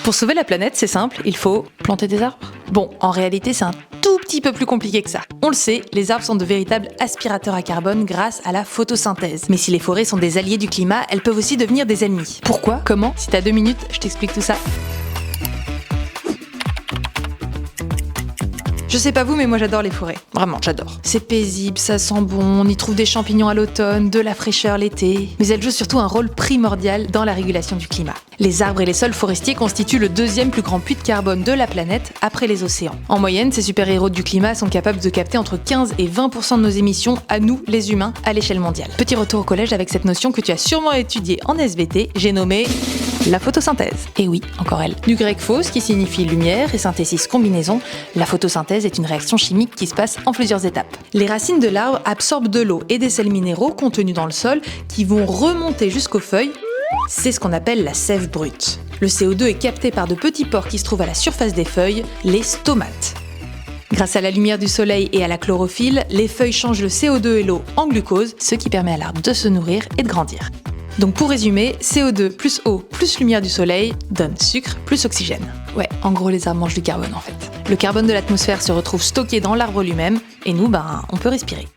Pour sauver la planète, c'est simple, il faut planter des arbres. Bon, en réalité, c'est un tout petit peu plus compliqué que ça. On le sait, les arbres sont de véritables aspirateurs à carbone grâce à la photosynthèse. Mais si les forêts sont des alliés du climat, elles peuvent aussi devenir des ennemis. Pourquoi ? Comment ? Si t'as 2 minutes, je t'explique tout ça. Je sais pas vous, mais moi j'adore les forêts. Vraiment, j'adore. C'est paisible, ça sent bon, on y trouve des champignons à l'automne, de la fraîcheur l'été. Mais elles jouent surtout un rôle primordial dans la régulation du climat. Les arbres et les sols forestiers constituent le 2e plus grand puits de carbone de la planète après les océans. En moyenne, ces super-héros du climat sont capables de capter entre 15 et 20% de nos émissions, à nous, les humains, à l'échelle mondiale. Petit retour au collège avec cette notion que tu as sûrement étudiée en SVT, j'ai nommé la photosynthèse. Et oui, encore elle. Du grec phos qui signifie lumière et synthesis combinaison, la photosynthèse est une réaction chimique qui se passe en plusieurs étapes. Les racines de l'arbre absorbent de l'eau et des sels minéraux contenus dans le sol qui vont remonter jusqu'aux feuilles. C'est ce qu'on appelle la sève brute. Le CO2 est capté par de petits pores qui se trouvent à la surface des feuilles, les stomates. Grâce à la lumière du soleil et à la chlorophylle, les feuilles changent le CO2 et l'eau en glucose, ce qui permet à l'arbre de se nourrir et de grandir. Donc pour résumer, CO2 plus eau plus lumière du soleil donne sucre plus oxygène. Ouais, en gros les arbres mangent du carbone en fait. Le carbone de l'atmosphère se retrouve stocké dans l'arbre lui-même, et nous, on peut respirer.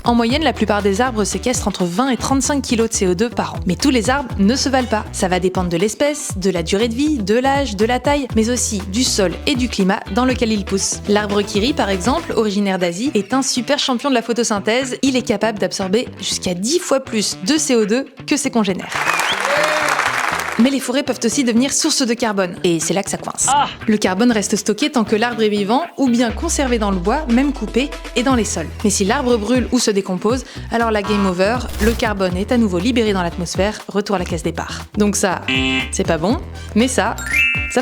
En moyenne, la plupart des arbres séquestrent entre 20 et 35 kg de CO2 par an. Mais tous les arbres ne se valent pas. Ça va dépendre de l'espèce, de la durée de vie, de l'âge, de la taille, mais aussi du sol et du climat dans lequel ils poussent. L'arbre kiri, par exemple, originaire d'Asie, est un super champion de la photosynthèse. Il est capable d'absorber jusqu'à 10 fois plus de CO2 que ses congénères. Mais les forêts peuvent aussi devenir source de carbone, et c'est là que ça coince. Le carbone reste stocké tant que l'arbre est vivant, ou bien conservé dans le bois, même coupé, et dans les sols. Mais si l'arbre brûle ou se décompose, alors la game over, le carbone est à nouveau libéré dans l'atmosphère, retour à la case départ. Donc ça, c'est pas bon, mais ça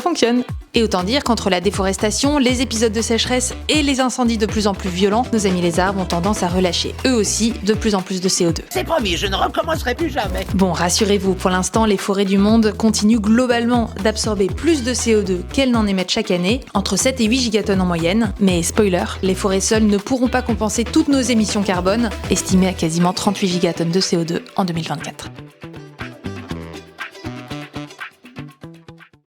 fonctionne. Et autant dire qu'entre la déforestation, les épisodes de sécheresse et les incendies de plus en plus violents, nos amis les arbres ont tendance à relâcher, eux aussi, de plus en plus de CO2. C'est promis, je ne recommencerai plus jamais. Bon, rassurez-vous, pour l'instant, les forêts du monde continuent globalement d'absorber plus de CO2 qu'elles n'en émettent chaque année, entre 7 et 8 gigatonnes en moyenne. Mais spoiler, les forêts seules ne pourront pas compenser toutes nos émissions carbone, estimées à quasiment 38 gigatonnes de CO2 en 2024.